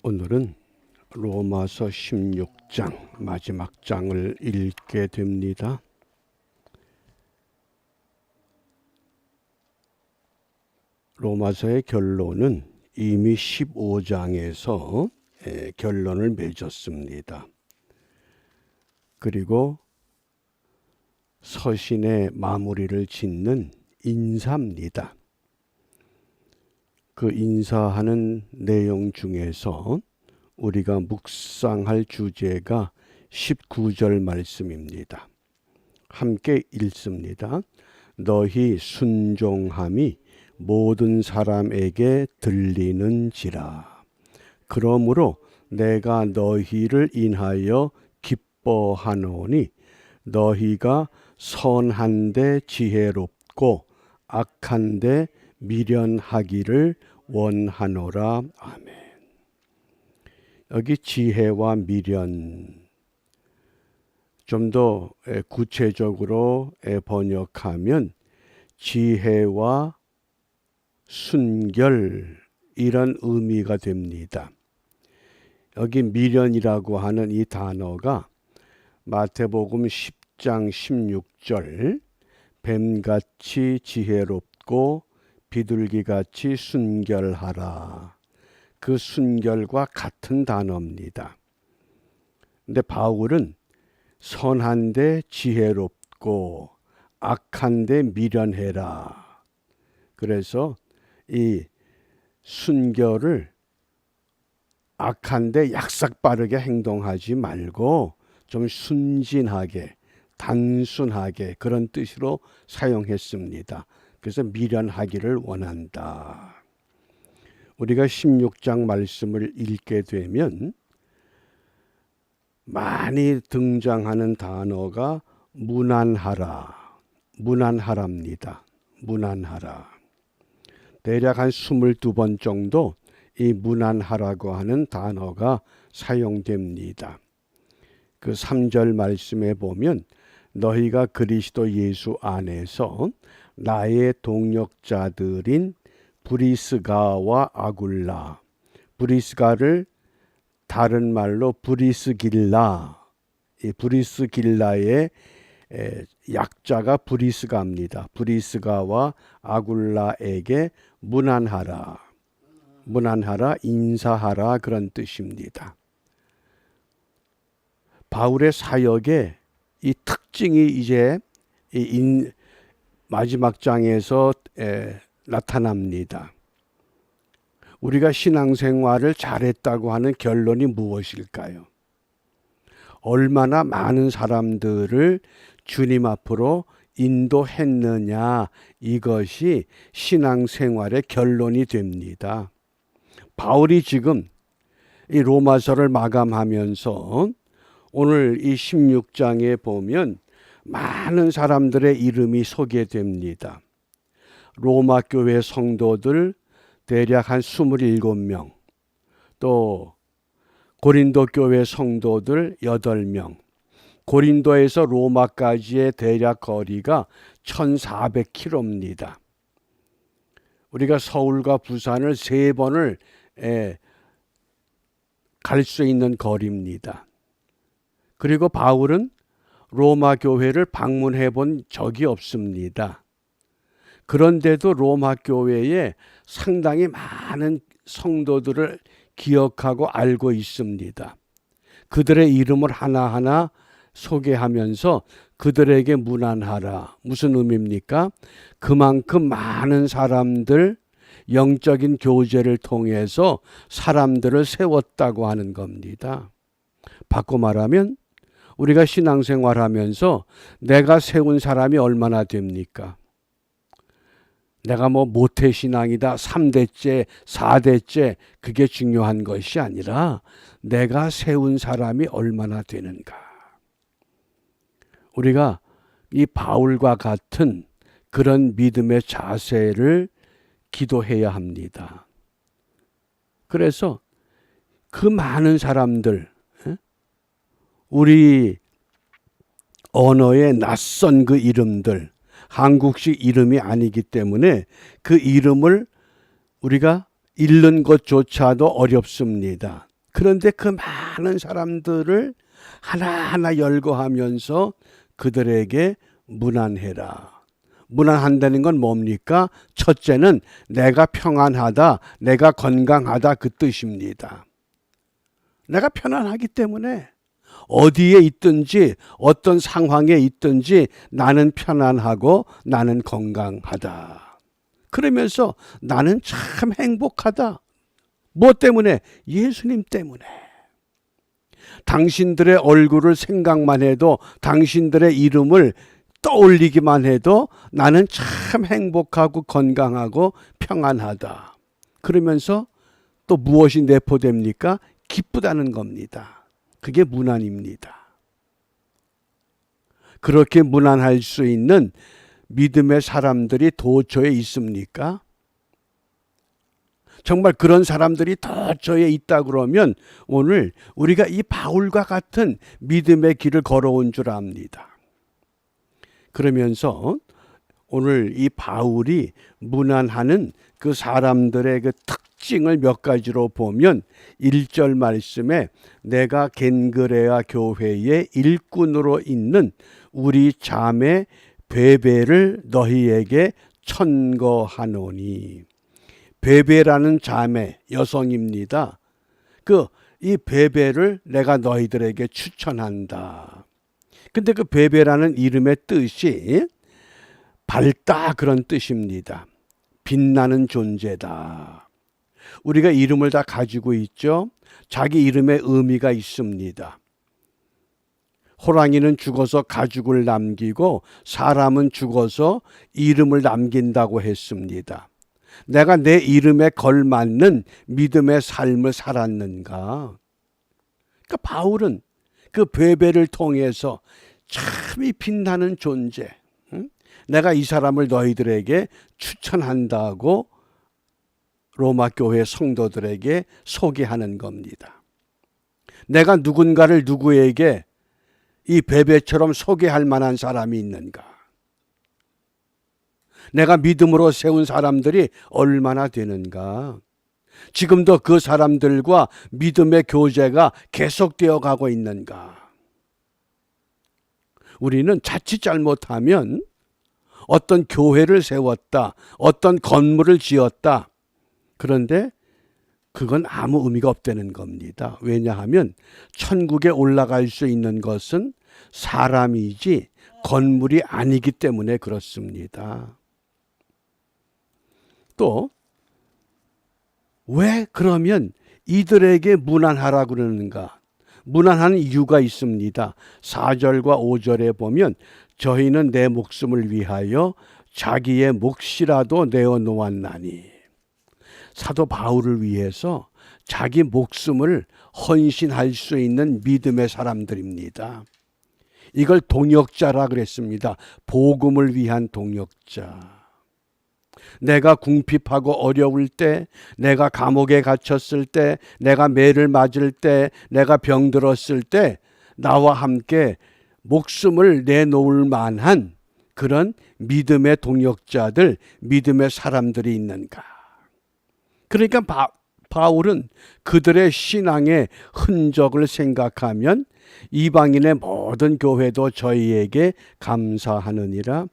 오늘은 로마서 16장 마지막 장을 읽게 됩니다. 로마서의 결론은 이미 15장에서 결론을 맺었습니다. 그리고 서신의 마무리를 짓는 인사입니다. 그 인사하는 내용 중에서 우리가 묵상할 주제가 19절 말씀입니다. 함께 읽습니다. 너희 순종함이 모든 사람에게 들리는지라. 그러므로 내가 너희를 인하여 기뻐하노니 너희가 선한데 지혜롭고 악한데 미련하기를 원하노라. 아멘. 여기 지혜와 미련, 좀 더 구체적으로 번역하면 지혜와 순결, 이런 의미가 됩니다. 여기 미련이라고 하는 이 단어가 마태복음 10장 16절 뱀같이 지혜롭고 비둘기같이 순결하라. 그 순결과 같은 단어입니다. 근데 바울은 선한데 지혜롭고 악한데 미련해라. 그래서 이 순결을 악한데 약삭빠르게 행동하지 말고 좀 순진하게, 단순하게 그런 뜻으로 사용했습니다. 그래서 미련하기를 원한다. 우리가 16장 말씀을 읽게 되면 많이 등장하는 단어가 무난하랍니다. 무난하라. 대략 한 22번 정도 이 무난하라고 하는 단어가 사용됩니다. 그 3절 말씀에 보면 너희가 그리스도 예수 안에서 나의 동역자들인 브리스가와 아굴라, 브리스가를 다른 말로 브리스길라, 이 브리스길라의 약자가 브리스가입니다. 브리스가와 아굴라에게 무난하라, 인사하라, 그런 뜻입니다. 바울의 사역의 이 특징이 이제 마지막 장에서 나타납니다. 우리가 신앙생활을 잘했다고 하는 결론이 무엇일까요? 얼마나 많은 사람들을 주님 앞으로 인도했느냐, 이것이 신앙생활의 결론이 됩니다. 바울이 지금 이 로마서를 마감하면서 오늘 이 16장에 보면 많은 사람들의 이름이 소개됩니다. 로마 교회 성도들 대략 한 27명, 또 고린도 교회 성도들 8명, 고린도에서 로마까지의 대략 거리가 1400km입니다. 우리가 서울과 부산을 3번을 갈 수 있는 거리입니다. 그리고 바울은 로마 교회를 방문해 본 적이 없습니다. 그런데도 로마 교회에 상당히 많은 성도들을 기억하고 알고 있습니다. 그들의 이름을 하나하나 소개하면서 그들에게 무난하라. 무슨 의미입니까? 그만큼 많은 사람들, 영적인 교제를 통해서 사람들을 세웠다고 하는 겁니다. 바꿔 말하면 우리가 신앙생활하면서 내가 세운 사람이 얼마나 됩니까? 내가 모태신앙이다, 3대째, 4대째, 그게 중요한 것이 아니라 내가 세운 사람이 얼마나 되는가. 우리가 이 바울과 같은 그런 믿음의 자세를 기도해야 합니다. 그래서 그 많은 사람들, 우리 언어에 낯선 그 이름들, 한국식 이름이 아니기 때문에 그 이름을 우리가 읽는 것조차도 어렵습니다. 그런데 그 많은 사람들을 하나하나 열거하면서 그들에게 문안해라. 문안한다는 건 뭡니까? 첫째는 내가 평안하다, 내가 건강하다 그 뜻입니다. 내가 편안하기 때문에 어디에 있든지 어떤 상황에 있든지 나는 편안하고 나는 건강하다. 그러면서 나는 참 행복하다. 뭐 때문에? 예수님 때문에. 당신들의 얼굴을 생각만 해도, 당신들의 이름을 떠올리기만 해도 나는 참 행복하고 건강하고 평안하다. 그러면서 또 무엇이 내포됩니까? 기쁘다는 겁니다. 그게 문안입니다. 그렇게 문안할 수 있는 믿음의 사람들이 도처에 있습니까? 정말 그런 사람들이 도처에 있다 그러면 오늘 우리가 이 바울과 같은 믿음의 길을 걸어온 줄 압니다. 그러면서 오늘 이 바울이 문안하는 그 사람들의 그 특징을 몇 가지로 보면 1절 말씀에 내가 겐그레아 교회의 일꾼으로 있는 우리 자매 베베를 너희에게 천거하노니. 베베라는 자매 여성입니다. 이 베베를 내가 너희들에게 추천한다. 근데 그 베베라는 이름의 뜻이 밝다 그런 뜻입니다. 빛나는 존재다. 우리가 이름을 다 가지고 있죠. 자기 이름에 의미가 있습니다. 호랑이는 죽어서 가죽을 남기고 사람은 죽어서 이름을 남긴다고 했습니다. 내가 내 이름에 걸맞는 믿음의 삶을 살았는가? 그러니까 바울은 그 베베를 통해서 참이 빛나는 존재, 내가 이 사람을 너희들에게 추천한다고 로마 교회 성도들에게 소개하는 겁니다. 내가 누군가를 누구에게 이 베베처럼 소개할 만한 사람이 있는가? 내가 믿음으로 세운 사람들이 얼마나 되는가? 지금도 그 사람들과 믿음의 교제가 계속되어 가고 있는가? 우리는 자칫 잘못하면 어떤 교회를 세웠다, 어떤 건물을 지었다. 그런데 그건 아무 의미가 없다는 겁니다. 왜냐하면 천국에 올라갈 수 있는 것은 사람이지 건물이 아니기 때문에 그렇습니다. 또 왜 그러면 이들에게 문안하라 그러는가? 문안하는 이유가 있습니다. 4절과 5절에 보면 저희는 내 목숨을 위하여 자기의 몫이라도 내어놓았나니. 사도 바울을 위해서 자기 목숨을 헌신할 수 있는 믿음의 사람들입니다. 이걸 동역자라 그랬습니다. 복음을 위한 동역자. 내가 궁핍하고 어려울 때, 내가 감옥에 갇혔을 때, 내가 매를 맞을 때, 내가 병들었을 때 나와 함께 목숨을 내놓을 만한 그런 믿음의 동역자들, 믿음의 사람들이 있는가? 그러니까 바울은 그들의 신앙의 흔적을 생각하면 이방인의 모든 교회도 저희에게 감사하느니라.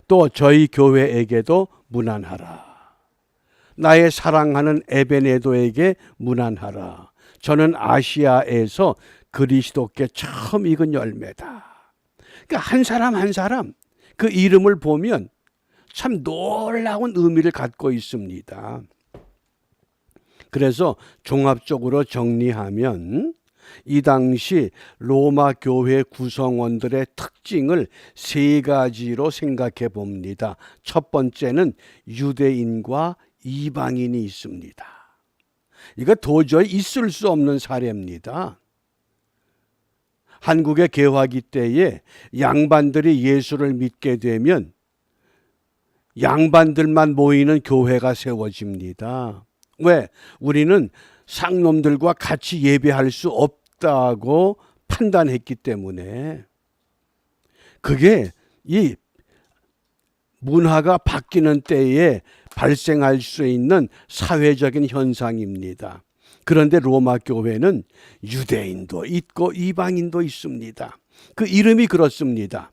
또 저희 교회에게도 문안하라. 나의 사랑하는 에베네도에게 문안하라. 저는 아시아에서 그리스도께 처음 익은 열매다. 그러니까 한 사람 한 사람 그 이름을 보면 참 놀라운 의미를 갖고 있습니다. 그래서 종합적으로 정리하면 이 당시 로마 교회 구성원들의 특징을 세 가지로 생각해 봅니다. 첫 번째는 유대인과 이방인이 있습니다. 이거 도저히 있을 수 없는 사례입니다. 한국의 개화기 때에 양반들이 예수를 믿게 되면 양반들만 모이는 교회가 세워집니다. 왜? 우리는 상놈들과 같이 예배할 수 없다고 판단했기 때문에. 그게 이 문화가 바뀌는 때에 발생할 수 있는 사회적인 현상입니다. 그런데 로마 교회는 유대인도 있고 이방인도 있습니다. 그 이름이 그렇습니다.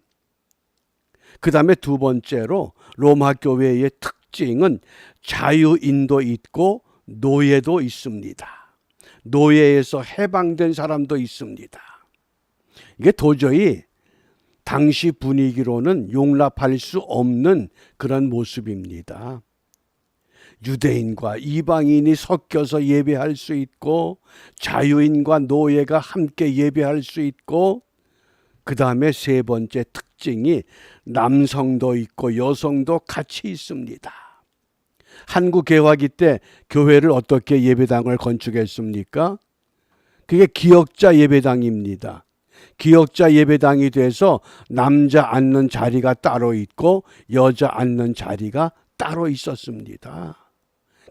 그 다음에 두 번째로 로마 교회의 특징은 자유인도 있고 노예도 있습니다. 노예에서 해방된 사람도 있습니다. 이게 도저히 당시 분위기로는 용납할 수 없는 그런 모습입니다. 유대인과 이방인이 섞여서 예배할 수 있고 자유인과 노예가 함께 예배할 수 있고 그 다음에 세 번째 특징이 남성도 있고 여성도 같이 있습니다. 한국 개화기 때 교회를 어떻게 예배당을 건축했습니까? 그게 기역자 예배당입니다. 기역자 예배당이 돼서 남자 앉는 자리가 따로 있고 여자 앉는 자리가 따로 있었습니다.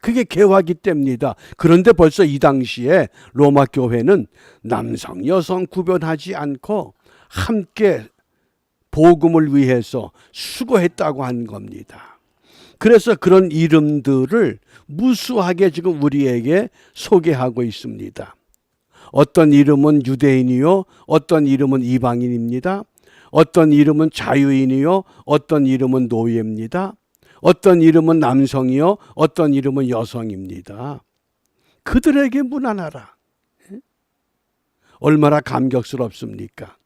그게 개화기 때입니다. 그런데 벌써 이 당시에 로마 교회는 남성, 여성 구별하지 않고 함께 복음을 위해서 수고했다고 한 겁니다. 그래서 그런 이름들을 무수하게 지금 우리에게 소개하고 있습니다. 어떤 이름은 유대인이요, 어떤 이름은 이방인입니다. 어떤 이름은 자유인이요, 어떤 이름은 노예입니다. 어떤 이름은 남성이요, 어떤 이름은 여성입니다. 그들에게 문안하라. 얼마나 감격스럽습니까?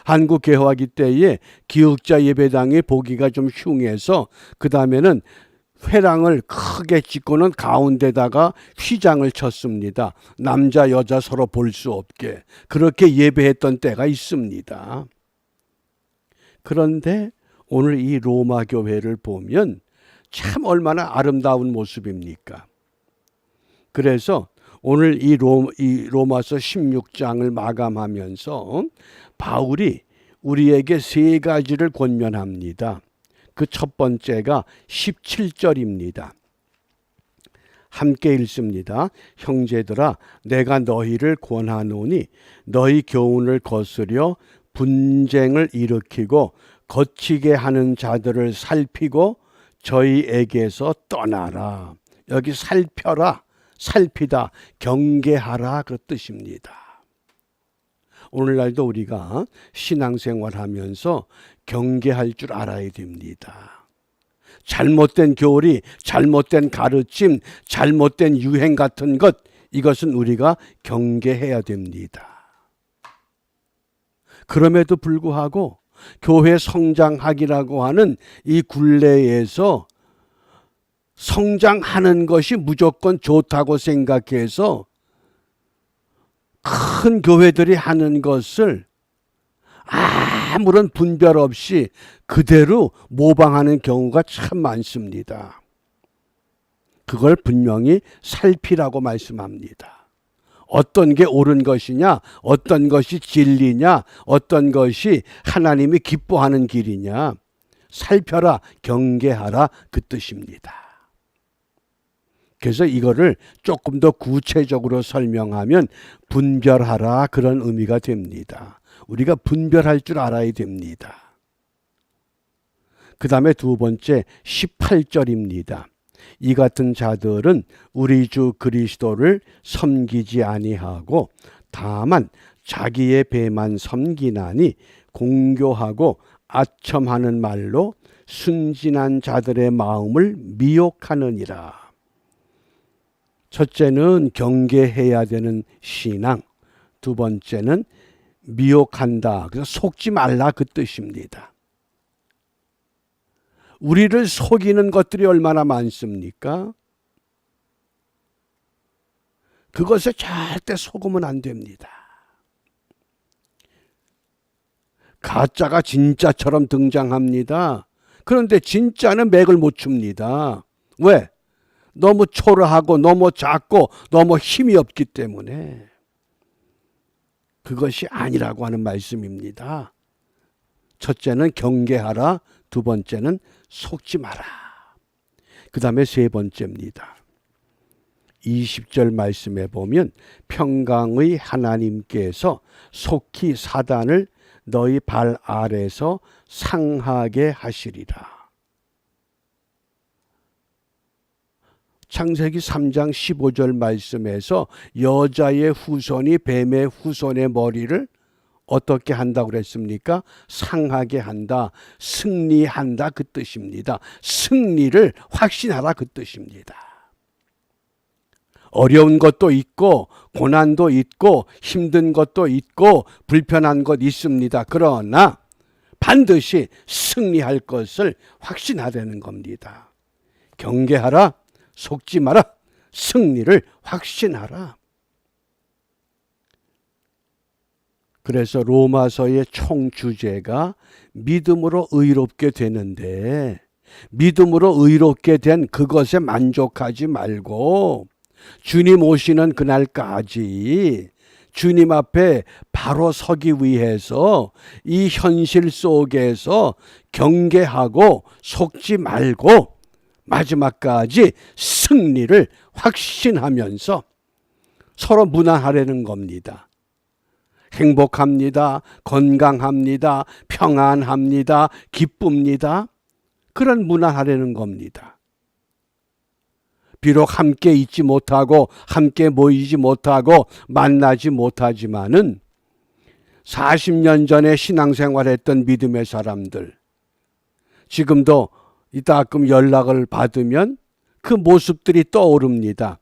한국 개화기 때에 기역자 예배당에 보기가 좀 흉해서 그 다음에는 회랑을 크게 짓고는 가운데다가 휘장을 쳤습니다. 남자 여자 서로 볼 수 없게 그렇게 예배했던 때가 있습니다. 그런데 오늘 이 로마 교회를 보면 참 얼마나 아름다운 모습입니까? 그래서 오늘 이 로마서 16장을 마감하면서 바울이 우리에게 세 가지를 권면합니다. 그 첫 번째가 17절입니다. 함께 읽습니다. 형제들아 내가 너희를 권하노니 너희 교훈을 거스려 분쟁을 일으키고 거치게 하는 자들을 살피고 저희에게서 떠나라. 여기 살펴라, 살피다, 경계하라 그 뜻입니다. 오늘날도 우리가 신앙생활하면서 경계할 줄 알아야 됩니다. 잘못된 교리, 잘못된 가르침, 잘못된 유행 같은 것 이것은 우리가 경계해야 됩니다. 그럼에도 불구하고 교회 성장학이라고 하는 이 굴레에서 성장하는 것이 무조건 좋다고 생각해서 큰 교회들이 하는 것을 아무런 분별 없이 그대로 모방하는 경우가 참 많습니다. 그걸 분명히 살피라고 말씀합니다. 어떤 게 옳은 것이냐, 어떤 것이 진리냐, 어떤 것이 하나님이 기뻐하는 길이냐, 살펴라, 경계하라 그 뜻입니다. 그래서 이거를 조금 더 구체적으로 설명하면 분별하라 그런 의미가 됩니다. 우리가 분별할 줄 알아야 됩니다. 그 다음에 두 번째 18절입니다. 이 같은 자들은 우리 주 그리스도를 섬기지 아니하고 다만 자기의 배만 섬기나니 공교하고 아첨하는 말로 순진한 자들의 마음을 미혹하느니라. 첫째는 경계해야 되는 신앙, 두 번째는 미혹한다. 그래서 속지 말라 그 뜻입니다. 우리를 속이는 것들이 얼마나 많습니까? 그것에 절대 속으면 안 됩니다. 가짜가 진짜처럼 등장합니다. 그런데 진짜는 맥을 못 춥니다. 왜? 너무 초라하고 너무 작고 너무 힘이 없기 때문에. 그것이 아니라고 하는 말씀입니다. 첫째는 경계하라. 두 번째는 속지 마라. 그 다음에 세 번째입니다. 20절 말씀에 보면 평강의 하나님께서 속히 사단을 너희 발 아래서 상하게 하시리라. 창세기 3장 15절 말씀에서 여자의 후손이 뱀의 후손의 머리를 어떻게 한다고 그랬습니까? 상하게 한다, 승리한다 그 뜻입니다. 승리를 확신하라 그 뜻입니다. 어려운 것도 있고 고난도 있고 힘든 것도 있고 불편한 것 있습니다. 그러나 반드시 승리할 것을 확신하라는 겁니다. 경계하라, 속지 마라, 승리를 확신하라. 그래서 로마서의 총 주제가 믿음으로 의롭게 되는데, 믿음으로 의롭게 된 그것에 만족하지 말고 주님 오시는 그날까지 주님 앞에 바로 서기 위해서 이 현실 속에서 경계하고 속지 말고 마지막까지 승리를 확신하면서 서로 무난하려는 겁니다. 행복합니다. 건강합니다. 평안합니다. 기쁩니다. 그런 무난하려는 겁니다. 비록 함께 있지 못하고 함께 모이지 못하고 만나지 못하지만은 40년 전에 신앙생활했던 믿음의 사람들, 지금도 이따금 연락을 받으면 그 모습들이 떠오릅니다.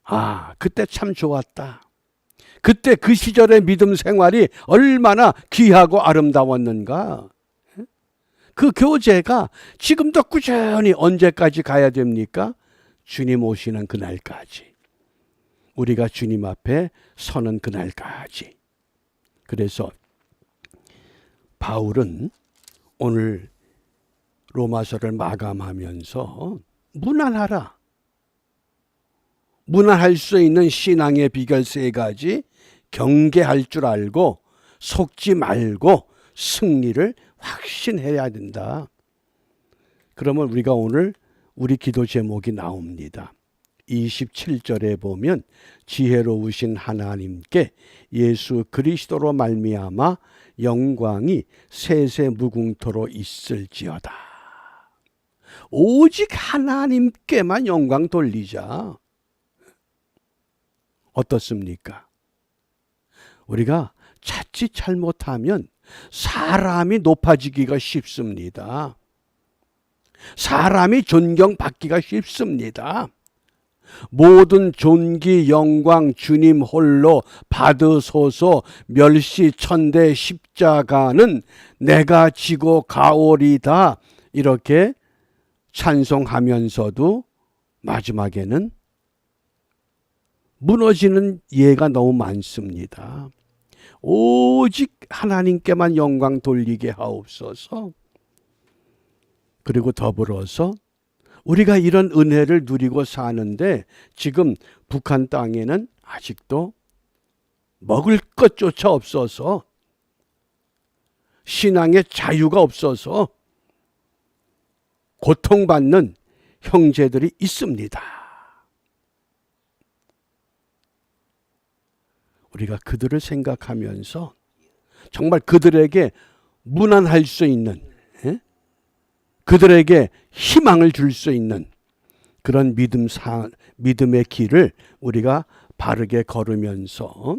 아, 그때 참 좋았다. 그때 그 시절의 믿음 생활이 얼마나 귀하고 아름다웠는가. 그 교제가 지금도 꾸준히 언제까지 가야 됩니까? 주님 오시는 그날까지. 우리가 주님 앞에 서는 그날까지. 그래서 바울은 오늘 로마서를 마감하면서 무난하라. 무난할 수 있는 신앙의 비결 3가지, 경계할 줄 알고 속지 말고 승리를 확신해야 된다. 그러면 우리가 오늘 우리 기도 제목이 나옵니다. 27절에 보면 지혜로우신 하나님께 예수 그리스도로 말미암아 영광이 세세 무궁토로 있을지어다. 오직 하나님께만 영광 돌리자. 어떻습니까? 우리가 자칫 잘못하면 사람이 높아지기가 쉽습니다. 사람이 존경받기가 쉽습니다. 모든 존귀 영광 주님 홀로 받으소서. 멸시 천대 십자가는 내가 지고 가오리다. 이렇게 찬송하면서도 마지막에는 무너지는 예가 너무 많습니다. 오직 하나님께만 영광 돌리게 하옵소서. 그리고 더불어서 우리가 이런 은혜를 누리고 사는데 지금 북한 땅에는 아직도 먹을 것조차 없어서, 신앙의 자유가 없어서 고통받는 형제들이 있습니다. 우리가 그들을 생각하면서 정말 그들에게 무난할 수 있는, 그들에게 희망을 줄 수 있는 그런 믿음의 길을 우리가 바르게 걸으면서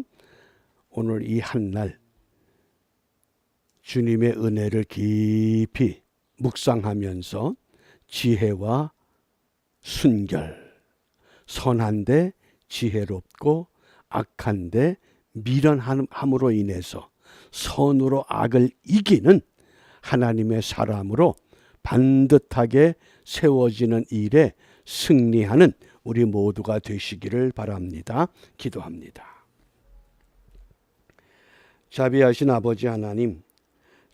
오늘 이 한날 주님의 은혜를 깊이 묵상하면서 지혜와 순결, 선한데 지혜롭고 악한데 미련함으로 인해서 선으로 악을 이기는 하나님의 사람으로 반듯하게 세워지는 일에 승리하는 우리 모두가 되시기를 바랍니다. 기도합니다. 자비하신 아버지 하나님,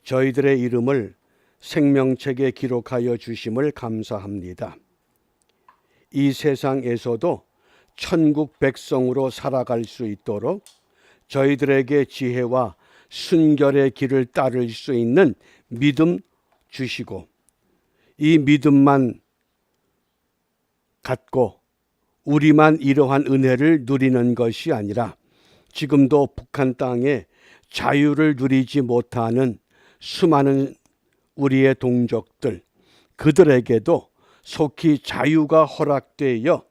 저희들의 이름을 생명책에 기록하여 주심을 감사합니다. 이 세상에서도 천국 백성으로 살아갈 수 있도록 저희들에게 지혜와 순결의 길을 따를 수 있는 믿음 주시고, 이 믿음만 갖고 우리만 이러한 은혜를 누리는 것이 아니라 지금도 북한 땅에 자유를 누리지 못하는 수많은 우리의 동족들, 그들에게도 속히 자유가 허락되어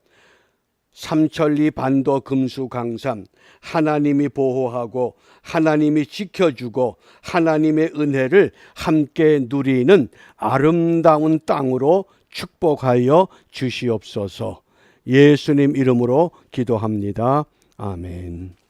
삼천리 반도 금수강산 하나님이 보호하고 하나님이 지켜주고 하나님의 은혜를 함께 누리는 아름다운 땅으로 축복하여 주시옵소서. 예수님 이름으로 기도합니다. 아멘.